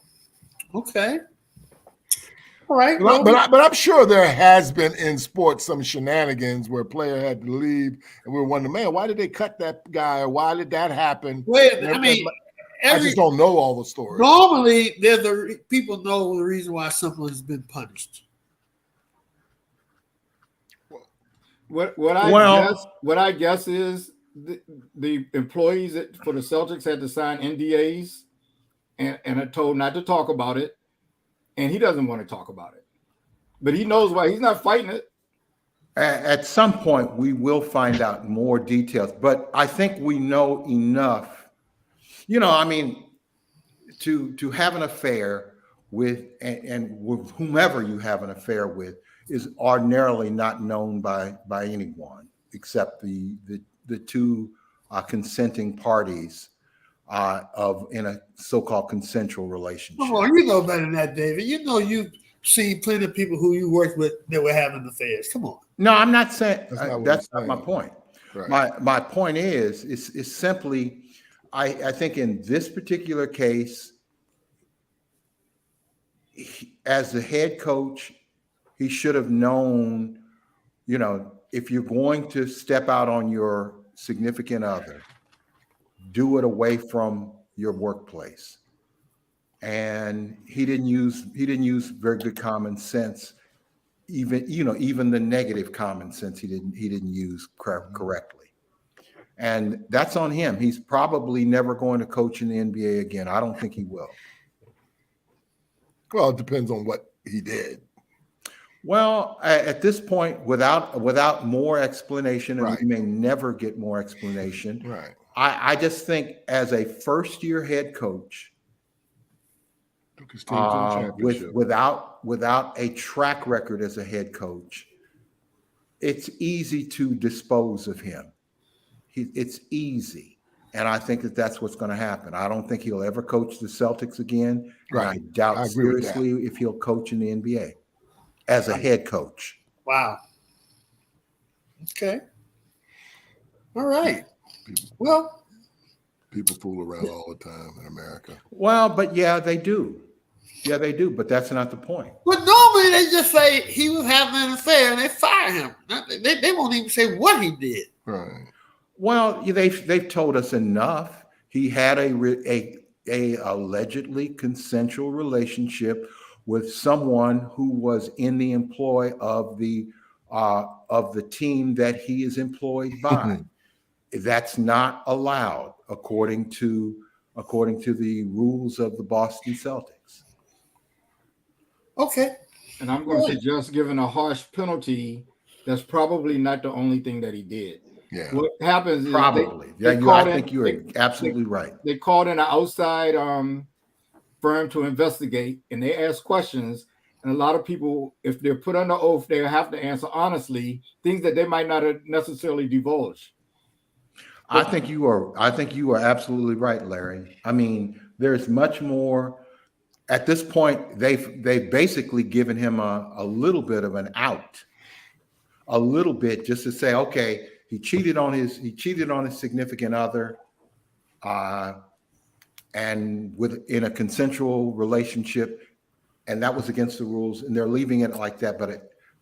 Okay. All right. But I'm sure there has been in sports some shenanigans where a player had to leave, and we were wondering, man, why did they cut that guy? Or why did that happen? I just don't know all the stories. Normally, people know the reason why someone has been punished. What I guess is the employees for the Celtics had to sign NDAs and are told not to talk about it. And he doesn't want to talk about it, but he knows why. He's not fighting it. At some point, we will find out more details, but I think we know enough. To have an affair with and with whomever you have an affair with is ordinarily not known by anyone except the two consenting parties in a so-called consensual relationship. Come on, you know better than that, David. You know you've seen plenty of people who you worked with that were having affairs. Come on. No, I'm not saying that's not my saying. point. Right. My point is simply I think in this particular case, as the head coach, he should have known, if you're going to step out on your significant other, do it away from your workplace. And he didn't use very good common sense. Even the negative common sense he didn't use correctly. And that's on him. He's probably never going to coach in the NBA again. I don't think he will. Well, it depends on what he did. Well, at this point, without more explanation, and we may never get more explanation. Right. I just think as a first-year head coach, without a track record as a head coach, it's easy to dispose of him. It's easy, and I think that's what's going to happen. I don't think he'll ever coach the Celtics again. Right. I doubt seriously if he'll coach in the NBA as a head coach. Wow. Okay. All right. Well, people fool around all the time in America. Well, but yeah, they do. Yeah, they do, but that's not the point. But normally they just say he was having an affair and they fire him. They won't even say what he did. Right. Well, they've told us enough. He had a allegedly consensual relationship with someone who was in the employ of the team that he is employed by. That's not allowed according to the rules of the Boston Celtics. Okay. And I'm going to suggest giving a harsh penalty. That's probably not the only thing that he did. Yeah. What happens is probably. I think you are absolutely right. They called in an outside firm to investigate, and they ask questions. And a lot of people, if they're put under oath, they have to answer honestly things that they might not have necessarily divulged. I think you are absolutely right, Larry. I mean, there's much more. At this point, they've basically given him a little bit of an out. a little bit just to say, okay, he cheated on his significant other, and in a consensual relationship, and that was against the rules, and they're leaving it like that.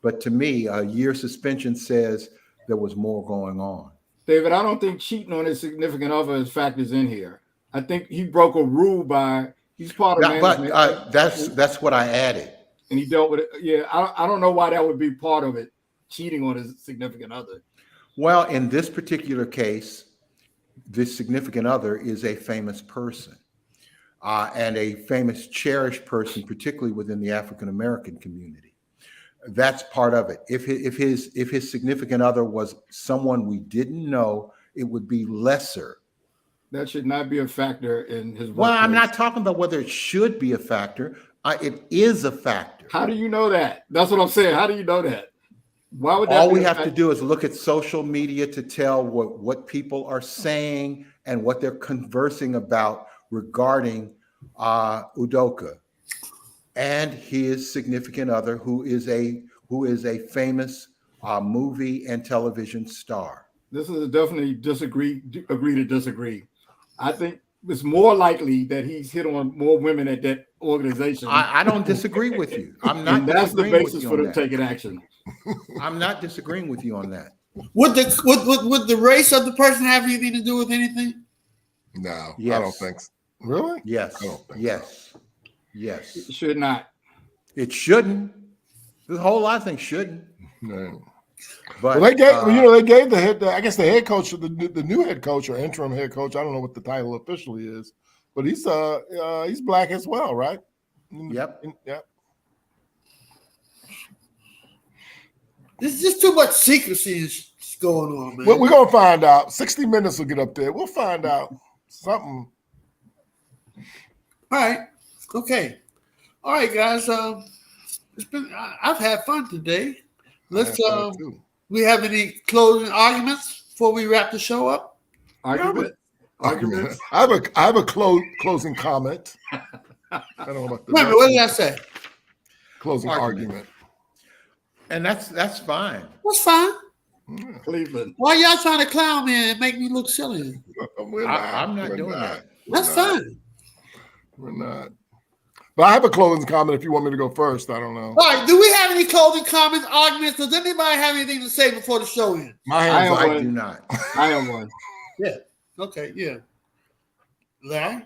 But to me, a year suspension says there was more going on. David, I don't think cheating on his significant other is factors in here. I think he broke a rule by he's part of management. But that's what I added. And he dealt with it. Yeah, I don't know why that would be part of it, cheating on his significant other. Well, in this particular case, this significant other is a famous person, and a famous, cherished person, particularly within the African American community. That's part of it. If his significant other was someone we didn't know, it would be lesser. That should not be a factor in his work. Well, I'm not talking about whether it should be a factor. It is a factor. How do you know that? That's what I'm saying. How do you know that? Why would that all be we have to do is look at social media to tell what people are saying and what they're conversing about regarding Udoka and his significant other, who is a famous movie and television star. This is definitely agree to disagree. I think it's more likely that he's hit on more women at that organization. I don't disagree with you. I'm not. And that's the basis for them taking action. I'm not disagreeing with you on that. Would the race of the person have anything to do with anything? No, yes. I don't think so. Really? Yes. I don't think yes. So. Yes. It should not. It shouldn't. There's a whole lot of things shouldn't. No. But well, they gave the head coach, the new head coach or interim head coach. I don't know what the title officially is, but he's black as well, right? Yep. Yep. There's just too much secrecy going on, man. Well, we're gonna find out. 60 Minutes will get up there. We'll find out something. All right. Okay. All right, guys. I've had fun today. Let's. We have any closing arguments before we wrap the show up? Arguments. I have a closing comment. I don't know about the Wait a minute, what did I say? Closing argument. And that's fine. That's fine. Yeah. Cleveland. Why y'all trying to clown me and make me look silly? I'm not doing that. That's fine. We're not. But I have a closing comment if you want me to go first. I don't know. All right. Do we have any closing comments, arguments? Does anybody have anything to say before the show ends? My hands I do not. I have one. Yeah. Okay. Yeah. Larry?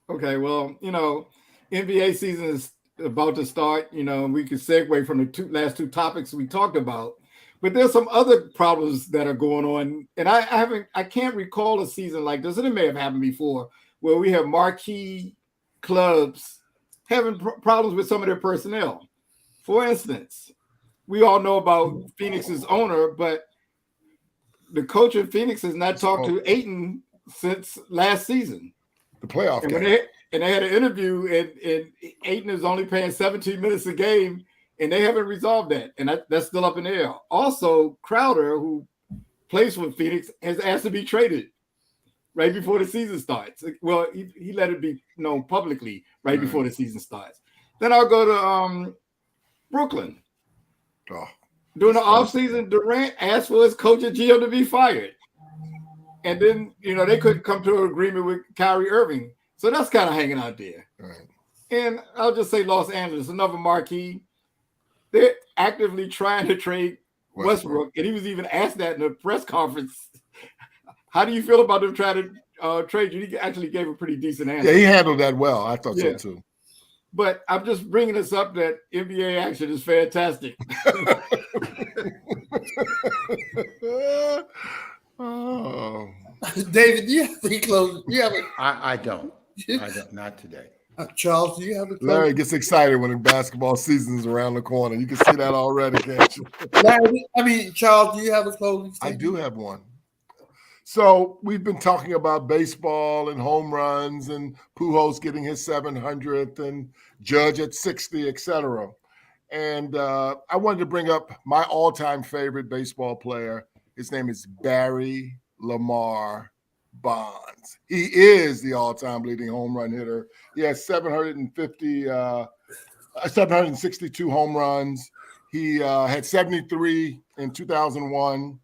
Okay. Well, NBA season is about to start. We can segue from the last two topics we talked about. But there's some other problems that are going on. And I can't recall a season like this, and it may have happened before, where we have marquee clubs having problems with some of their personnel. For instance, we all know about Phoenix's owner, but the coach of Phoenix has not talked to Ayton since last season. The playoff game. They had an interview, and Ayton is only paying 17 minutes a game, and they haven't resolved that. And that's still up in the air. Also, Crowder, who plays for Phoenix, has asked to be traded right before the season starts. Well, he let it be known publicly right before the season starts. Then I'll go to Brooklyn. Oh, During the offseason, Durant asked for his coach and GM to be fired. And then, they couldn't come to an agreement with Kyrie Irving. So that's kind of hanging out there. right. And I'll just say Los Angeles, another marquee. They're actively trying to trade Westbrook. And he was even asked that in a press conference. How do you feel about them trying to trade you? He actually gave a pretty decent answer. Yeah, he handled that well. I thought so too. But I'm just bringing this up that NBA action is fantastic. Oh. David, do you have any closing? I don't. I don't. Not today. Charles, do you have a closing? Larry gets excited when the basketball season is around the corner. You can see that already, can't you? Charles, do you have a closing statement? I do have one. So we've been talking about baseball and home runs and Pujols getting his 700th and Judge at 60, etc. And I wanted to bring up my all-time favorite baseball player. His name is Barry Lamar Bonds. He is the all-time leading home run hitter. He has 762 home runs. He had 73 in 2001.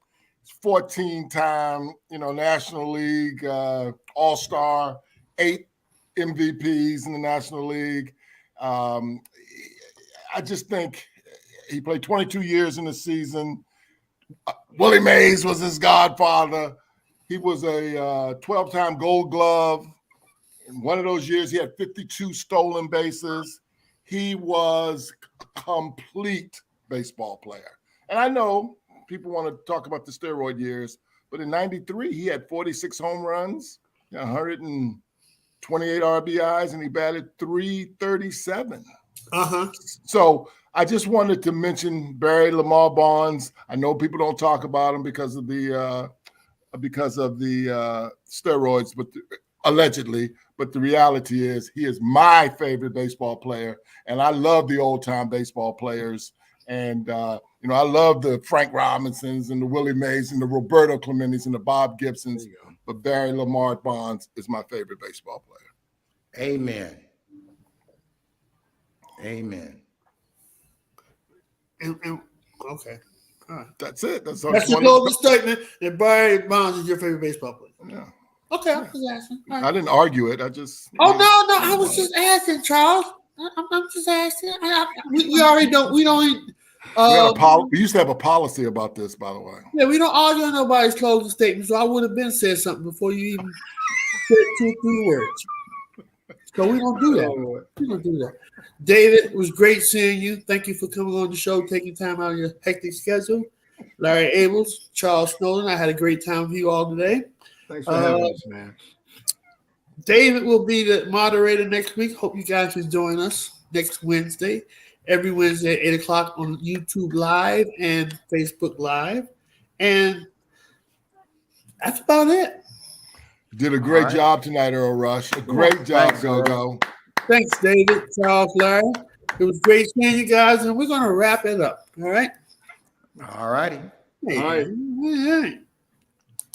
14-time, National League All-Star, 8 MVPs in the National League. I just think he played 22 years in the season. Willie Mays was his godfather. He was a 12-time Gold Glove. In one of those years, he had 52 stolen bases. He was a complete baseball player. And I know people want to talk about the steroid years, but in 93, he had 46 home runs, 128 RBIs, and he batted .337. So I just wanted to mention Barry Lamar Bonds. I know people don't talk about him because of the steroids, but allegedly. But the reality is, he is my favorite baseball player, and I love the old-time baseball players. And I love the Frank Robinsons and the Willie Mays and the Roberto Clementis and the Bob Gibsons. But Barry Lamar Bonds is my favorite baseball player. Amen. Amen. Okay. All right. That's it. That's the closing statement that Barry Bonds is your favorite baseball player. Yeah. Okay, I'm just asking. Right. I didn't argue it. I just. Oh no! I was just asking, Charles. I'm just asking. We already don't. We don't. We used to have a policy about this, by the way. Yeah, we don't argue on nobody's closing statement, so I would have been said something before you even said 2 or 3 words. So we don't do that. We don't do that. David, it was great seeing you. Thank you for coming on the show, taking time out of your hectic schedule. Larry Abels, Charles Snowden, I had a great time with you all today. Thanks for having us, man. David will be the moderator next week. Hope you guys can join us next Wednesday. Every Wednesday at 8 o'clock on YouTube Live and Facebook Live. And that's about it. You did a great job tonight, Earl Rush. A great job, Go-Go. Thanks, David, Charles, Larry. It was great seeing you guys, and we're going to wrap it up. All right? All righty. All right.